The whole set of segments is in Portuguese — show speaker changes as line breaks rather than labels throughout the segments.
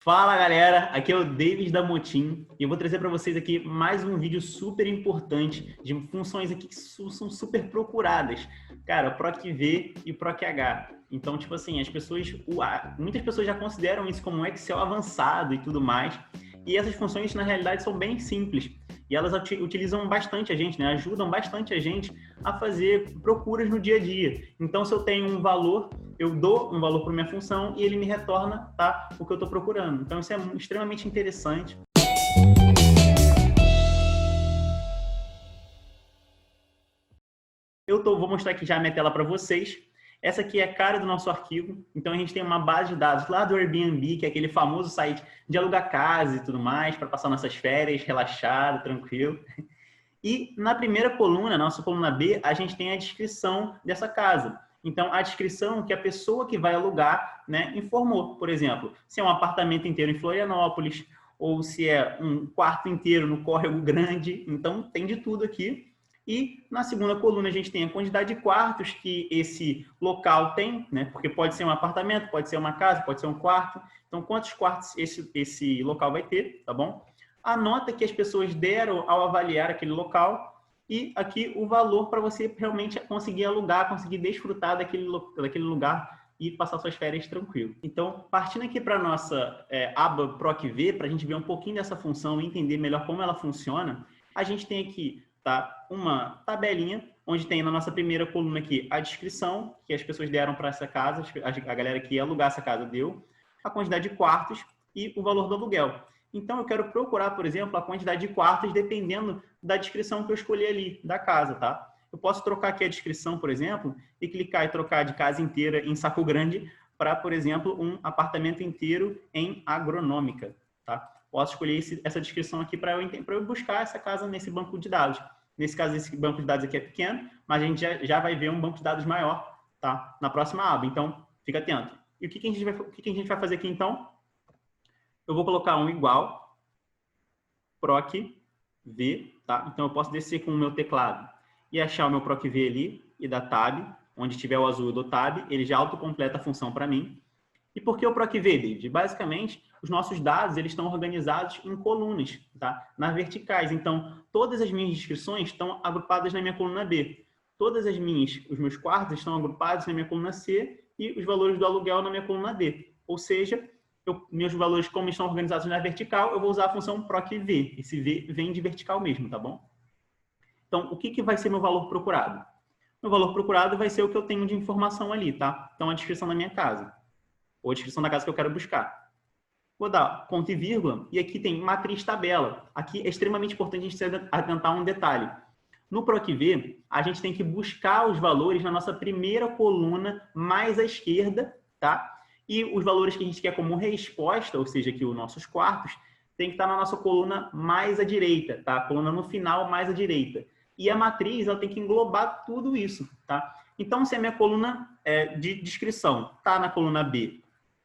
Fala galera, aqui é o David da Motim e eu vou trazer para vocês aqui mais um vídeo super importante de funções aqui que são super procuradas. Cara, o PROC-V e o PROC-H. Então, tipo assim, muitas pessoas já consideram isso como um Excel avançado e tudo mais. E essas funções, na realidade, são bem simples. E elas utilizam bastante a gente, né? Ajudam bastante a gente a fazer procuras no dia a dia. Então, se eu tenho um valor, eu dou um valor para minha função e ele me retorna, tá, o que eu estou procurando. Então, isso é extremamente interessante. Vou mostrar aqui já a minha tela para vocês. Essa aqui é a cara do nosso arquivo. Então, a gente tem uma base de dados lá do Airbnb, que é aquele famoso site de alugar casa e tudo mais, para passar nossas férias, relaxado, tranquilo. E na primeira coluna, nossa coluna B, a gente tem a descrição dessa casa. Então, a descrição que a pessoa que vai alugar, né, informou. Por exemplo, se é um apartamento inteiro em Florianópolis, ou se é um quarto inteiro no Córrego Grande. Então, tem de tudo aqui. E na segunda coluna a gente tem a quantidade de quartos que esse local tem, né? Porque pode ser um apartamento, pode ser uma casa, pode ser um quarto. Então, quantos quartos esse local vai ter, tá bom? A nota que as pessoas deram ao avaliar aquele local e aqui o valor para você realmente conseguir alugar, conseguir desfrutar daquele lugar e passar suas férias tranquilo. Então, partindo aqui para a nossa aba PROC-V, para a gente ver um pouquinho dessa função e entender melhor como ela funciona, a gente tem aqui uma tabelinha, onde tem na nossa primeira coluna aqui a descrição que as pessoas deram para essa casa, a galera que ia alugar essa casa deu, a quantidade de quartos e o valor do aluguel. Então, eu quero procurar, por exemplo, a quantidade de quartos dependendo da descrição que eu escolhi ali, da casa, tá? Eu posso trocar aqui a descrição, por exemplo, e clicar e trocar de casa inteira em Saco Grande para, por exemplo, um apartamento inteiro em Agronômica, tá? Posso escolher essa descrição aqui para eu buscar essa casa nesse banco de dados. Nesse caso, esse banco de dados aqui é pequeno, mas a gente já vai ver um banco de dados maior, tá? Na próxima aba. Então, fica atento. E o que a gente vai fazer aqui, então? Eu vou colocar um igual, PROC-V, tá? Então, eu posso descer com o meu teclado e achar o meu PROC-V ali e dar Tab. Onde tiver o azul, eu dou Tab. Ele já autocompleta a função para mim. E por que o PROC-V, David? Basicamente, os nossos dados eles estão organizados em colunas, tá? Nas verticais. Então, todas as minhas descrições estão agrupadas na minha coluna B. Os meus quartos estão agrupados na minha coluna C e os valores do aluguel na minha coluna D. Ou seja, meus valores, como estão organizados na vertical, eu vou usar a função PROC-V. Esse V vem de vertical mesmo, tá bom? Então, o que vai ser meu valor procurado? Meu valor procurado vai ser o que eu tenho de informação ali, tá? Então, a descrição da minha casa. Ou a descrição da casa que eu quero buscar. Vou dar ponto e vírgula, e aqui tem matriz tabela. Aqui é extremamente importante a gente se atentar a um detalhe. No PROC-V, a gente tem que buscar os valores na nossa primeira coluna mais à esquerda, tá? E os valores que a gente quer como resposta, ou seja, aqui os nossos quartos, tem que estar na nossa coluna mais à direita, tá? A coluna no final mais à direita. E a matriz, ela tem que englobar tudo isso, tá? Então, se a minha coluna de descrição está na coluna B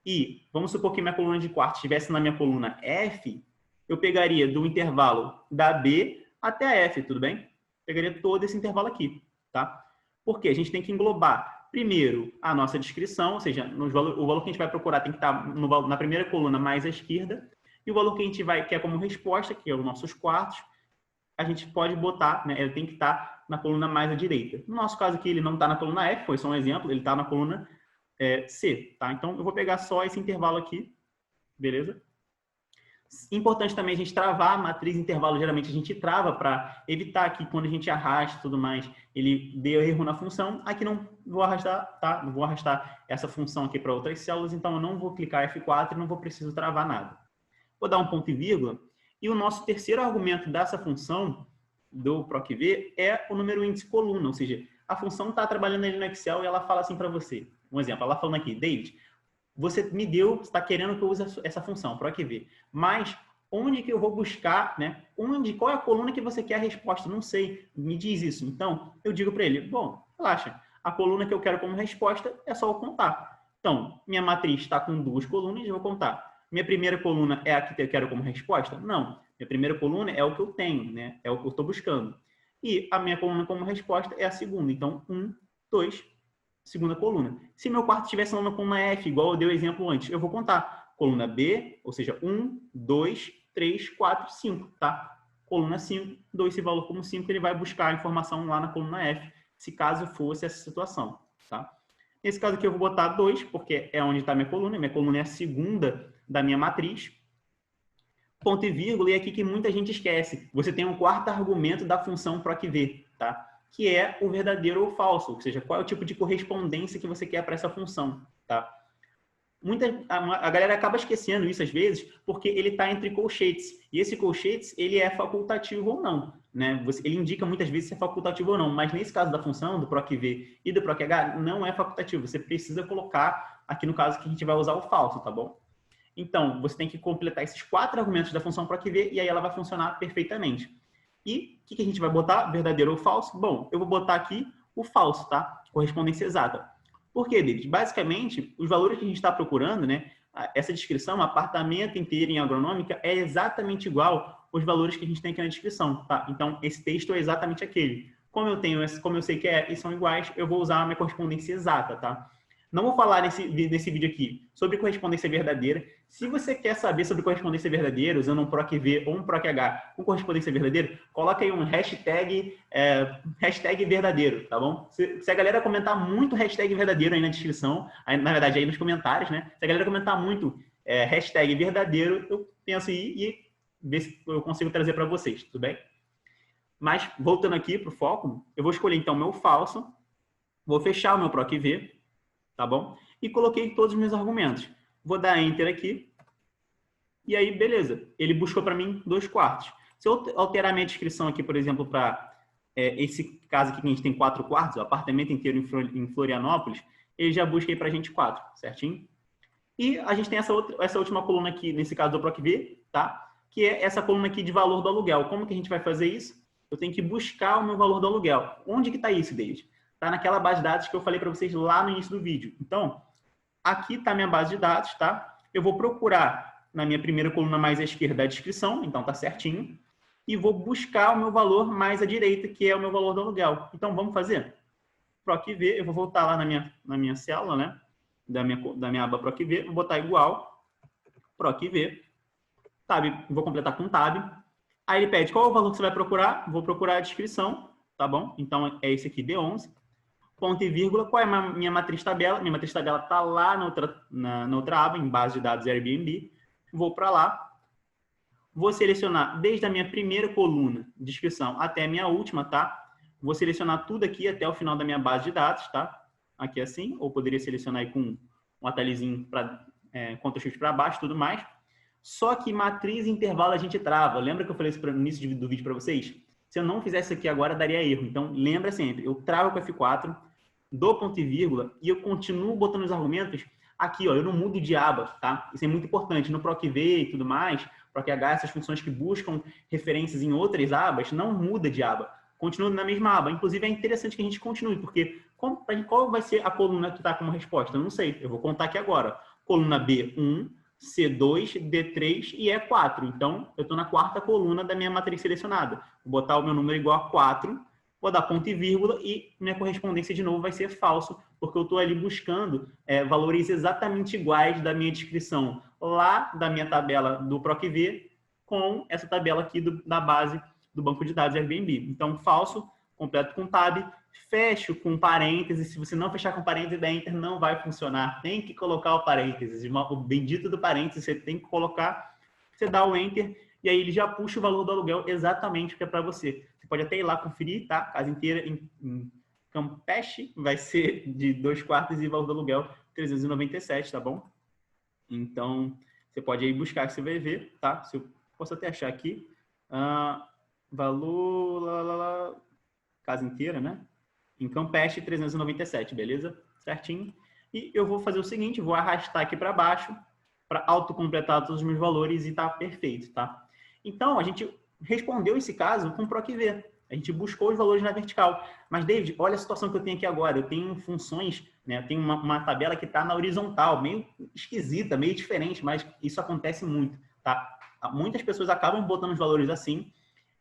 e vamos supor que minha coluna de quartos estivesse na minha coluna F, eu pegaria do intervalo da B até a F, tudo bem? Pegaria todo esse intervalo aqui, tá? Porque a gente tem que englobar primeiro a nossa descrição, ou seja, o valor que a gente vai procurar tem que estar na primeira coluna mais à esquerda, e o valor que a gente quer como resposta, que é os nossos quartos, a gente pode botar, né? Ele tem que estar na coluna mais à direita. No nosso caso aqui, ele não está na coluna F, foi só um exemplo, ele está na coluna C, tá? Então, eu vou pegar só esse intervalo aqui, beleza? Importante também a gente travar a matriz intervalo, geralmente a gente trava para evitar que quando a gente arrasta e tudo mais, ele dê erro na função. Aqui não vou arrastar, tá? Não vou arrastar essa função aqui para outras células, então eu não vou clicar F4 e não vou precisar travar nada. Vou dar um ponto e vírgula, e o nosso terceiro argumento dessa função do PROC-V é o número índice coluna, ou seja, a função está trabalhando ali no Excel e ela fala assim para você. Um exemplo, ela falando aqui, David, você está querendo que eu use essa função, PROC-V, mas onde que eu vou buscar, né? Qual é a coluna que você quer a resposta? Não sei, me diz isso. Então, eu digo para ele, bom, relaxa, a coluna que eu quero como resposta é só eu contar. Então, minha matriz está com 2 colunas, eu vou contar. Minha primeira coluna é a que eu quero como resposta? Não, minha primeira coluna é o que eu tenho, né? É o que eu estou buscando. E a minha coluna como resposta é a segunda. Então, 1, 2, segunda coluna. Se meu quarto estivesse lá na coluna F, igual eu dei o exemplo antes, eu vou contar coluna B, ou seja, 1, 2, 3, 4, 5, tá? Coluna 5, dou esse valor como 5, ele vai buscar a informação lá na coluna F, se caso fosse essa situação, tá? Nesse caso aqui eu vou botar 2, porque é onde está minha coluna é a segunda da minha matriz, ponto e vírgula, e é aqui que muita gente esquece. Você tem um quarto argumento da função PROC-V, tá? Que é o verdadeiro ou falso, ou seja, qual é o tipo de correspondência que você quer para essa função, tá? A galera acaba esquecendo isso às vezes, porque ele está entre colchetes, e esse colchetes, ele é facultativo ou não, né? Ele indica muitas vezes se é facultativo ou não, mas nesse caso da função, do PROC-V e do PROC-H, não é facultativo, você precisa colocar, aqui no caso que a gente vai usar o falso, tá bom? Então, você tem que completar esses 4 argumentos da função PROC-V e aí ela vai funcionar perfeitamente. E o que a gente vai botar? Verdadeiro ou falso? Bom, eu vou botar aqui o falso, tá? Correspondência exata. Por quê, David? Basicamente, os valores que a gente está procurando, né? Essa descrição, apartamento inteiro em agronômica, é exatamente igual aos valores que a gente tem aqui na descrição, tá? Então, esse texto é exatamente aquele. Como eu sei que e são iguais, eu vou usar a minha correspondência exata, tá? Não vou falar nesse vídeo aqui sobre correspondência verdadeira. Se você quer saber sobre correspondência verdadeira, usando um PROC-V ou um PROC-H com correspondência verdadeira, coloca aí um hashtag verdadeiro, tá bom? Se a galera comentar muito hashtag verdadeiro aí na descrição, na verdade aí nos comentários, né? Se a galera comentar muito hashtag verdadeiro, eu penso e ver se eu consigo trazer para vocês, tudo bem? Mas, voltando aqui para o foco, eu vou escolher então o meu falso, vou fechar o meu PROC-V, tá bom? E coloquei todos os meus argumentos. Vou dar Enter aqui. E aí, beleza. Ele buscou para mim 2/4. Se eu alterar minha descrição aqui, por exemplo, para esse caso aqui que a gente tem 4/4, o apartamento inteiro em Florianópolis, ele já busca aí para a gente 4, certinho? E a gente tem essa última coluna aqui, nesse caso do PROC-V, tá? Que é essa coluna aqui de valor do aluguel. Como que a gente vai fazer isso? Eu tenho que buscar o meu valor do aluguel. Onde que está isso, David? Está naquela base de dados que eu falei para vocês lá no início do vídeo. Então, aqui está a minha base de dados, tá? Eu vou procurar na minha primeira coluna mais à esquerda a descrição, então tá certinho, e vou buscar o meu valor mais à direita, que é o meu valor do aluguel. Então, vamos fazer? PROC-V, eu vou voltar lá na minha célula, né? Da minha aba PROC-V, vou botar igual, PROC-V, tab, vou completar com tab. Aí ele pede qual é o valor que você vai procurar, vou procurar a descrição, tá bom? Então, é esse aqui, B11. Ponto e vírgula, qual é a minha matriz tabela? Minha matriz tabela está lá na outra aba, em base de dados Airbnb. Vou para lá. Vou selecionar desde a minha primeira coluna, descrição, até a minha última, tá? Vou selecionar tudo aqui até o final da minha base de dados, tá? Aqui assim, ou poderia selecionar aí com um atalhozinho para Ctrl+Shift para baixo e tudo mais. Só que matriz e intervalo a gente trava. Lembra que eu falei isso no início do vídeo para vocês? Se eu não fizesse isso aqui agora, daria erro. Então, lembra sempre, eu travo com F4, dou ponto e vírgula, e eu continuo botando os argumentos aqui, ó, eu não mudo de aba, tá? Isso é muito importante. No PROC-V e tudo mais, PROC-H, essas funções que buscam referências em outras abas, não muda de aba. Continua na mesma aba. Inclusive, é interessante que a gente continue, porque qual vai ser a coluna que está como resposta? Eu não sei. Eu vou contar aqui agora. Coluna B1, C2, D3 e E4. Então, eu estou na quarta coluna da minha matriz selecionada. Vou botar o meu número igual a 4, vou dar ponto e vírgula e minha correspondência de novo vai ser falso, porque eu estou ali buscando valores exatamente iguais da minha descrição lá da minha tabela do PROC-V com essa tabela aqui da base do banco de dados Airbnb. Então, falso, completo com tab, fecho com parênteses. Se você não fechar com parênteses da Enter, não vai funcionar. Tem que colocar o parênteses. O bendito do parênteses, você tem que colocar. Você dá o Enter e aí ele já puxa o valor do aluguel exatamente o que é para você. Você pode até ir lá conferir, tá? Casa inteira em Campeche vai ser de 2/4 e valor do aluguel 397, tá bom? Então, você pode aí buscar que você vai ver, tá? Se eu posso até achar aqui. Valor... casa inteira, né? Em Campeche, 397, beleza? Certinho. E eu vou fazer o seguinte, vou arrastar aqui para baixo para autocompletar todos os meus valores e tá perfeito, tá? Então, a gente respondeu esse caso com PROC-V. A gente buscou os valores na vertical. Mas, David, olha a situação que eu tenho aqui agora. Eu tenho funções, né? Eu tenho uma tabela que está na horizontal, meio esquisita, meio diferente, mas isso acontece muito, tá? Muitas pessoas acabam botando os valores assim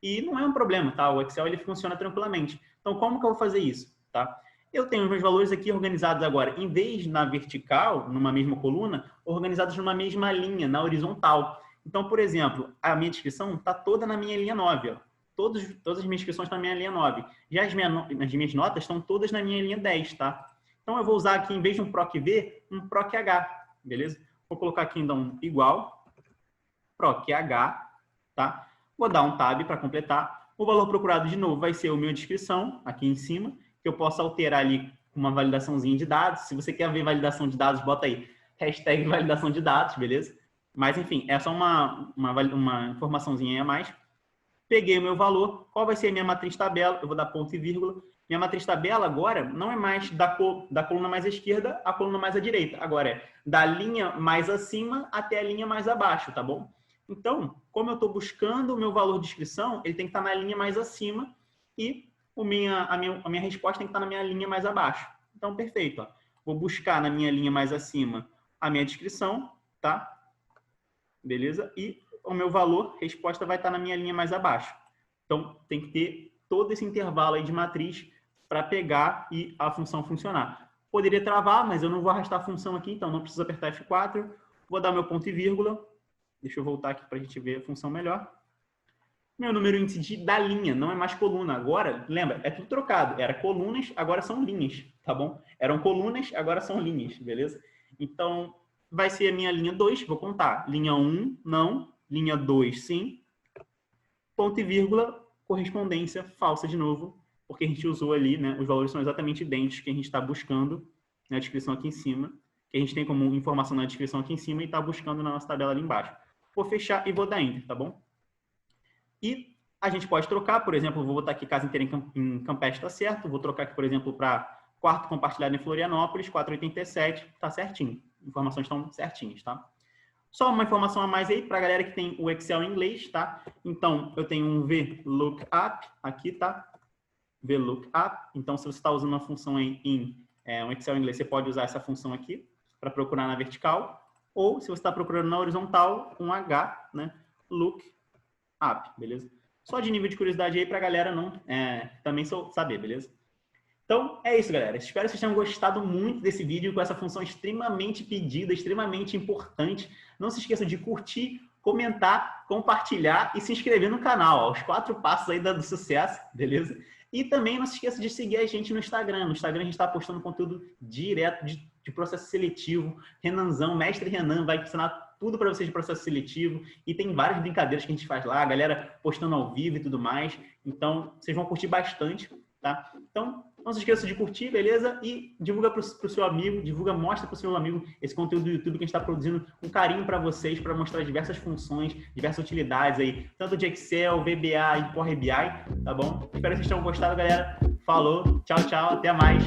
e não é um problema, tá? O Excel, ele funciona tranquilamente. Então, como que eu vou fazer isso, tá? Eu tenho os meus valores aqui organizados agora, em vez na vertical, numa mesma coluna, organizados numa mesma linha, na horizontal. Então, por exemplo, a minha descrição está toda na minha linha 9. Ó. Todas as minhas descrições estão na minha linha 9. Já as minhas notas estão todas na minha linha 10, tá? Então, eu vou usar aqui, em vez de um PROC-V, um PROC-H, beleza? Vou colocar aqui, então, igual, PROC-H, tá? Vou dar um tab para completar. O valor procurado, de novo, vai ser a minha descrição, aqui em cima, que eu posso alterar ali com uma validaçãozinha de dados. Se você quer ver validação de dados, bota aí, hashtag validação de dados, beleza? Mas, enfim, é só uma informaçãozinha a mais. Peguei o meu valor. Qual vai ser a minha matriz tabela? Eu vou dar ponto e vírgula. Minha matriz tabela agora não é mais da coluna mais à esquerda à coluna mais à direita. Agora é da linha mais acima até a linha mais abaixo, tá bom? Então, como eu estou buscando o meu valor de descrição, ele tem que estar na linha mais acima e a minha resposta tem que estar na minha linha mais abaixo. Então, perfeito. Ó. Vou buscar na minha linha mais acima a minha descrição, tá? Beleza? E o meu valor, resposta, vai estar na minha linha mais abaixo. Então, tem que ter todo esse intervalo aí de matriz para pegar e a função funcionar. Poderia travar, mas eu não vou arrastar a função aqui, então não preciso apertar F4. Vou dar meu ponto e vírgula. Deixa eu voltar aqui para a gente ver a função melhor. Meu número índice da linha, não é mais coluna. Agora, lembra, é tudo trocado. Era colunas, agora são linhas, tá bom? Eram colunas, agora são linhas, beleza? Então, vai ser a minha linha 2, vou contar. Linha 1, não. Linha 2, sim. Ponto e vírgula, correspondência falsa de novo, porque a gente usou ali, né? Os valores são exatamente idênticos que a gente está buscando na descrição aqui em cima, que a gente tem como informação na descrição aqui em cima e está buscando na nossa tabela ali embaixo. Vou fechar e vou dar Enter, tá bom? E a gente pode trocar, por exemplo, vou botar aqui casa inteira em Campeche, está certo. Vou trocar aqui, por exemplo, para quarto compartilhado em Florianópolis, 487, tá certinho. Informações estão certinhas, tá? Só uma informação a mais aí para a galera que tem o Excel em inglês, tá? Então, eu tenho um VLOOKUP aqui, tá? VLOOKUP. Então, se você está usando uma função em um Excel em inglês, você pode usar essa função aqui para procurar na vertical. Ou, se você está procurando na horizontal, um H, né? LOOKUP, beleza? Só de nível de curiosidade aí para a galera também saber, beleza? Então, é isso, galera. Espero que vocês tenham gostado muito desse vídeo com essa função extremamente pedida, extremamente importante. Não se esqueçam de curtir, comentar, compartilhar e se inscrever no canal. Os 4 passos aí do sucesso, beleza? E também não se esqueça de seguir a gente no Instagram. No Instagram a gente está postando conteúdo direto de processo seletivo. Renanzão, mestre Renan, vai ensinar tudo para vocês de processo seletivo. E tem várias brincadeiras que a gente faz lá, a galera postando ao vivo e tudo mais. Então, vocês vão curtir bastante, tá? Então, não se esqueça de curtir, beleza? E divulga para o seu amigo, mostra para o seu amigo esse conteúdo do YouTube que a gente está produzindo com carinho para vocês, para mostrar diversas funções, diversas utilidades aí, tanto de Excel, VBA e Power BI, tá bom? Espero que vocês tenham gostado, galera. Falou, tchau, tchau, até mais.